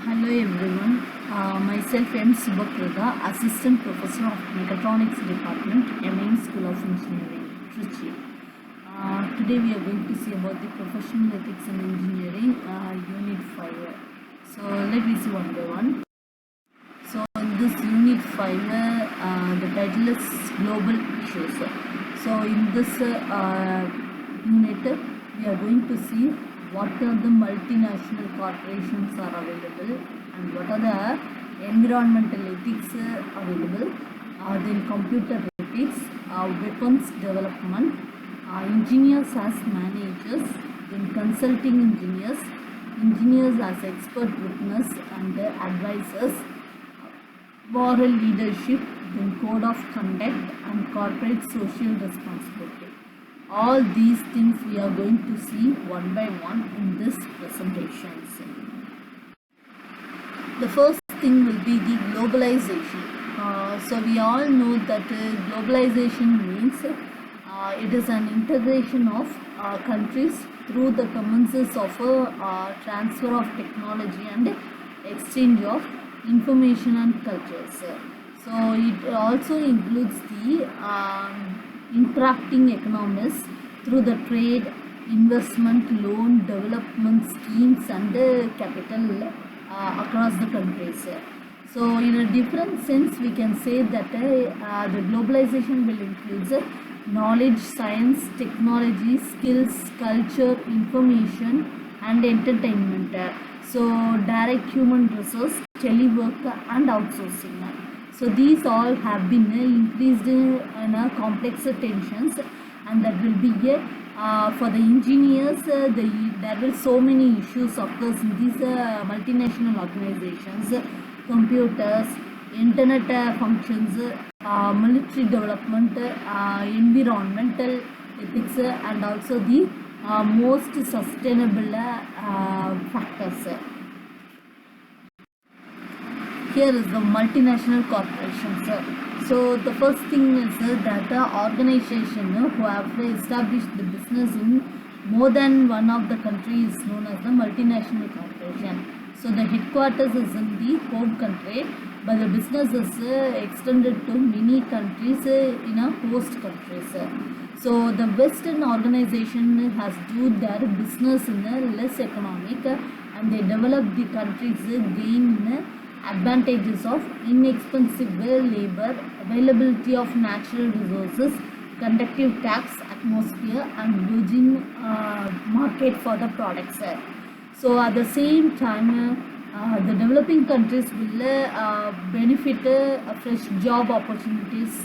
Hello everyone, myself M. Subhaprada, Assistant Professor of Mechatronics Department, MAM School of Engineering, Trichy. Today we are going to see about the Professional Ethics in Engineering, Unit 5. So let me see one by one. So in this Unit 5, the title is Global Issues. So in this unit, we are going to see what are the multinational corporations are available and what are the environmental ethics available, then computer ethics, weapons development, engineers as managers, then consulting engineers, engineers as expert witness and advisors, moral leadership, then code of conduct and corporate social responsibility. All these things we are going to see one by one in this presentation. The first thing will be the globalization. So we all know that globalization means it is an integration of countries through the commences of a transfer of technology and exchange of information and cultures. So it also includes the interacting economies through the trade, investment, loan, development schemes and capital across the countries. So in a different sense we can say that the globalization will include knowledge, science, technology, skills, culture, information and entertainment. So direct human resource, telework and outsourcing. So these all have been increased in complex tensions, and that will be for the engineers. There will so many issues occurs in these multinational organizations, computers, internet functions, military development, environmental ethics, and also the most sustainable factors. Here is the multinational corporations. So the first thing is that the organization who have established the business in more than one of the countries is known as the multinational corporation. So the headquarters is in the home country, but the business is extended to many countries in a host countries. So the Western organization has do their business in a less economic, and they develop the countries gain advantages of inexpensive labor, availability of natural resources, conductive tax, atmosphere and virgin market for the products. So at the same time, the developing countries will benefit fresh job opportunities,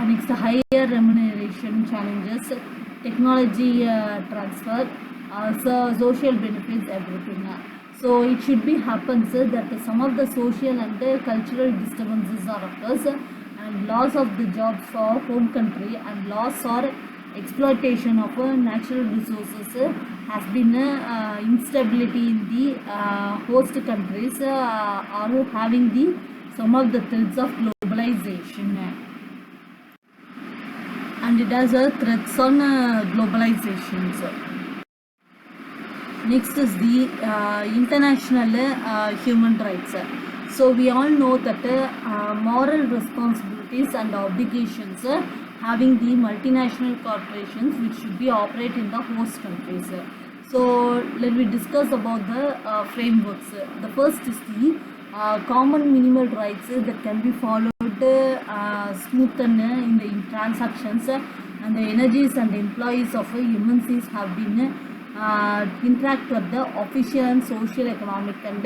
next higher remuneration challenges, technology transfer, so social benefits, everything. So it should be happens that some of the social and cultural disturbances are occurs, and loss of the jobs for home country and loss or exploitation of natural resources has been instability in the host countries are having the some of the threats of globalization, and it has threats on globalization. Next is the international human rights. So we all know that moral responsibilities and obligations having the multinational corporations which should be operate in the host countries. So let me discuss about the frameworks. The first is the common minimal rights that can be followed smoothen in the transactions, and the energies and employees of MNCs have been interact with the official and social, economic and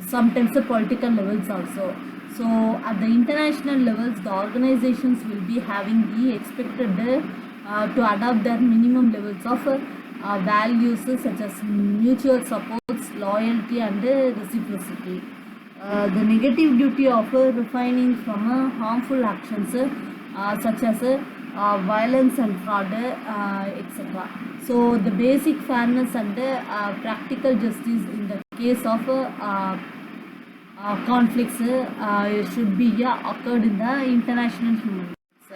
sometimes the political levels also. So at the international levels, the organizations will be having the expected to adopt their minimum levels of values such as mutual supports, loyalty and reciprocity. The negative duty of refining from harmful actions such as violence and fraud, etc. So the basic fairness and practical justice in the case of conflicts should be occurred in the international human rights.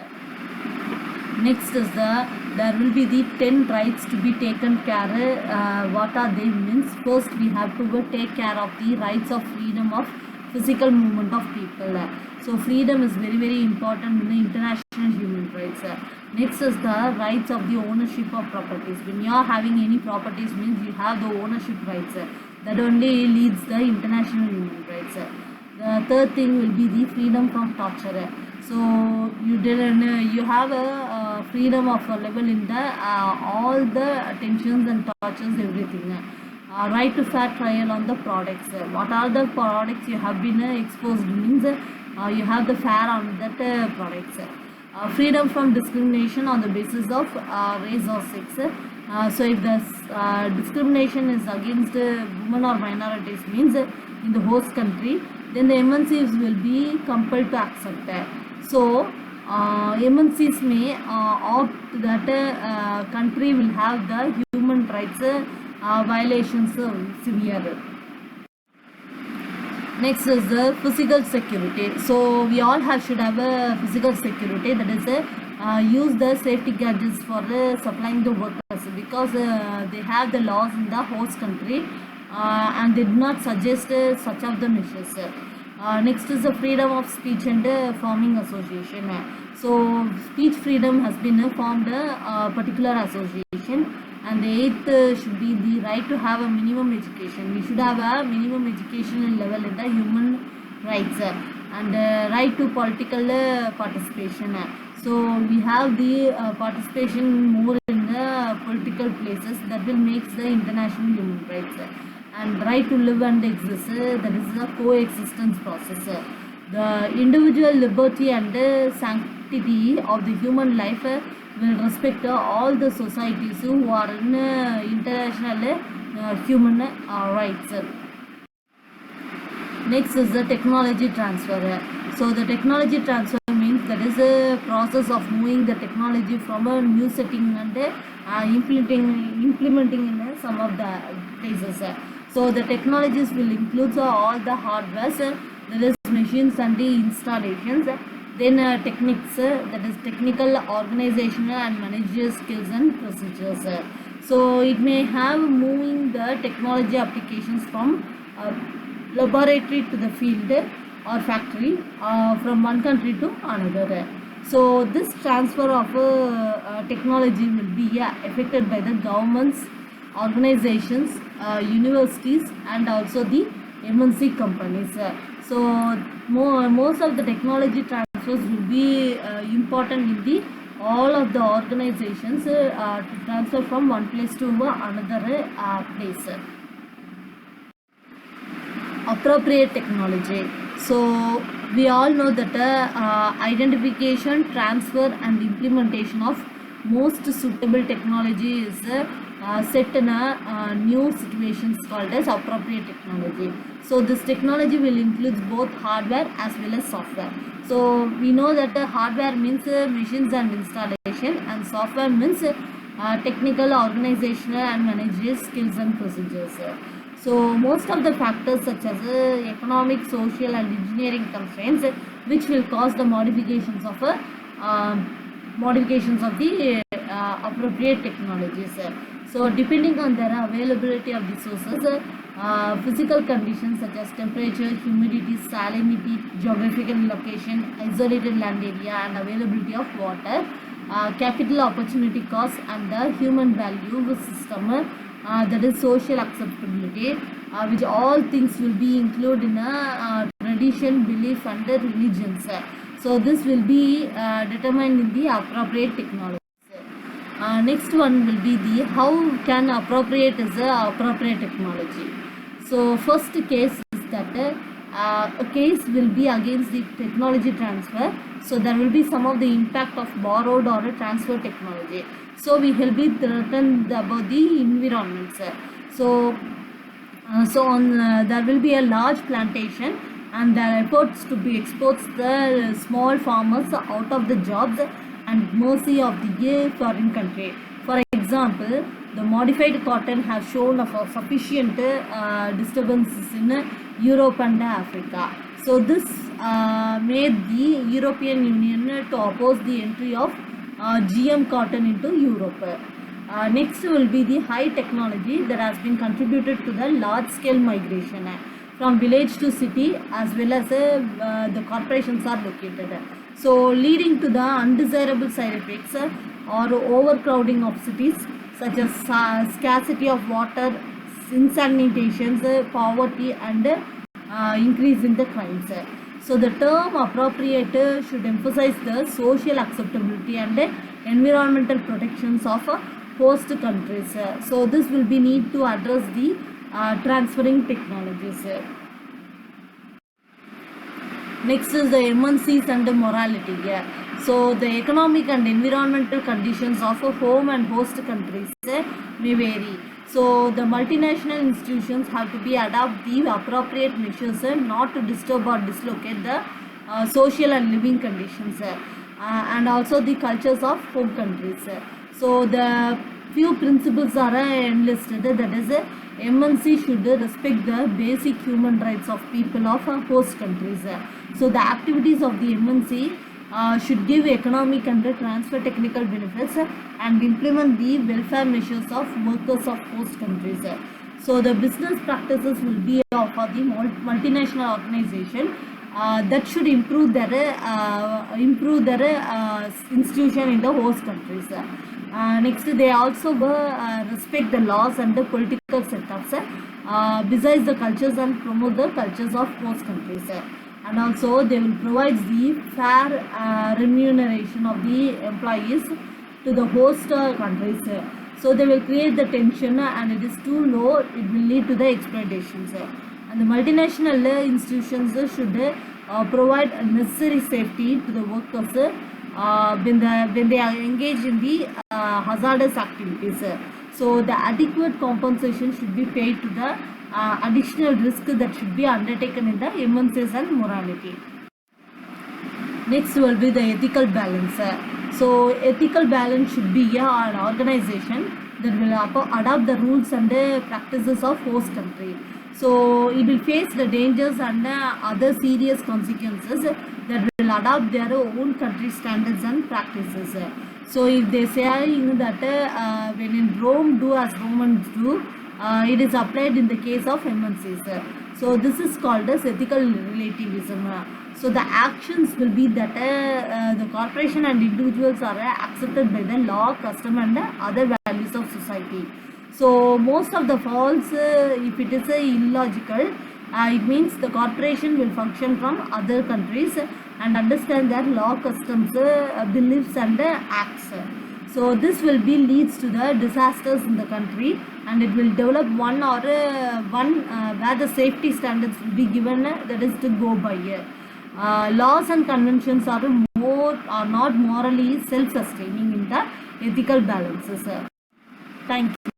Next is the there will be the 10 rights to be taken care. What are they means? First, we have to take care of the rights of freedom of physical movement of people. So freedom is very very important in the international human rights. Next is the rights of the ownership of properties. When you are having any properties means you have the ownership rights. That only leads the international human rights. The third thing will be the freedom from torture. So you have a freedom of a level in the all the tensions and tortures, everything. Right to fair trial on the products. What are the products you have been exposed means you have the fair on that products. Freedom from discrimination on the basis of race or sex. So if the discrimination is against women or minorities means in the host country, then the MNCs will be compelled to accept that. So MNCs may opt that country will have the human rights violations severe. Next is the physical security. So we all should have a physical security, that is use the safety gadgets for supplying the workers, because they have the laws in the host country and they do not suggest such of the measures. Next is the freedom of speech and forming association. So speech freedom has been formed a particular association. And the eighth should be the right to have a minimum education. We should have a minimum educational level in the human rights. And right to political participation. So we have the participation more in the political places, that will make the international human rights. And right to live and exist, that is a coexistence process. The individual liberty and sanctity of the human life will respect all the societies who are in international human rights. Next is the technology transfer. So the technology transfer means that is a process of moving the technology from a new setting and implementing in some of the places. So the technologies will include all the hardware, that is machines and the installations. Then techniques, that is technical, organizational and managerial skills and procedures. So it may have moving the technology applications from laboratory to the field or factory, from one country to another. So this transfer of technology will be affected by the governments, organizations, universities and also the MNC companies. So most of the technology transfers will be important in the all of the organizations to transfer from one place to another place. Appropriate technology. So we all know that identification, transfer and implementation of most suitable technology is set in a new situations called as appropriate technology. So this technology will include both hardware as well as software. So we know that hardware means machines and installation, and software means technical, organizational and managerial skills and procedures. So most of the factors such as economic, social and engineering constraints which will cause the modifications of the appropriate technologies. So depending on their availability of resources, physical conditions such as temperature, humidity, salinity, geographical location, isolated land area and availability of water, capital opportunity cost and the human value system, that is social acceptability, which all things will be included in a tradition, belief and religions. So this will be determined in the appropriate technology. Next one will be the how can appropriate is a appropriate technology. So first case is that a case will be against the technology transfer. So there will be some of the impact of borrowed or a transfer technology. So we will be threatened about the environment. So there will be a large plantation and their efforts to be exports the small farmers out of the jobs and mercy of the foreign country. For example, the modified cotton has shown of sufficient disturbances in Europe and Africa. So this made the European Union to oppose the entry of GM cotton into Europe. Next will be the high technology that has been contributed to the large scale migration from village to city, as well as the corporations are located. So leading to the undesirable side effects or overcrowding of cities, such as scarcity of water, insanitations, poverty, and increase in the crimes. So the term appropriate should emphasize the social acceptability and environmental protections of host countries. So this will be need to address the transferring technologies. Next is the MNCs and the morality. So the economic and environmental conditions of a home and host countries may vary. So the multinational institutions have to be adopt the appropriate measures not to disturb or dislocate the social and living conditions and also the cultures of home countries. So the few principles are enlisted, that is MNC should respect the basic human rights of people of host countries. So the activities of the MNC should give economic and transfer technical benefits and implement the welfare measures of workers of host countries. So the business practices will be of the multinational organization that should improve their institution in the host countries. Next, they also respect the laws and the political setups besides the cultures and promote the cultures of host countries. And also they will provide the fair remuneration of the employees to the host countries. So they will create the tension and it is too low, it will lead to the exploitations. And the multinational institutions should provide necessary safety to the workers when they are engaged in the hazardous activities. So the adequate compensation should be paid to the additional risk that should be undertaken in the MNCs and morality. Next will be the ethical balance. So ethical balance should be an organization that will adopt the rules and the practices of host country. So it will face the dangers and other serious consequences that will adopt their own country standards and practices. So if they say that when in Rome do as Romans do, it is applied in the case of MNCs. So this is called as ethical relativism. So the actions will be that the corporation and individuals are accepted by the law, custom and other values of society. So most of the faults, if it is illogical, it means the corporation will function from other countries and understand their law, customs, beliefs and acts. So this will be leads to the disasters in the country, and it will develop one where the safety standards will be given, that is to go by. Laws and conventions are not morally self-sustaining in the ethical balances. Thank you.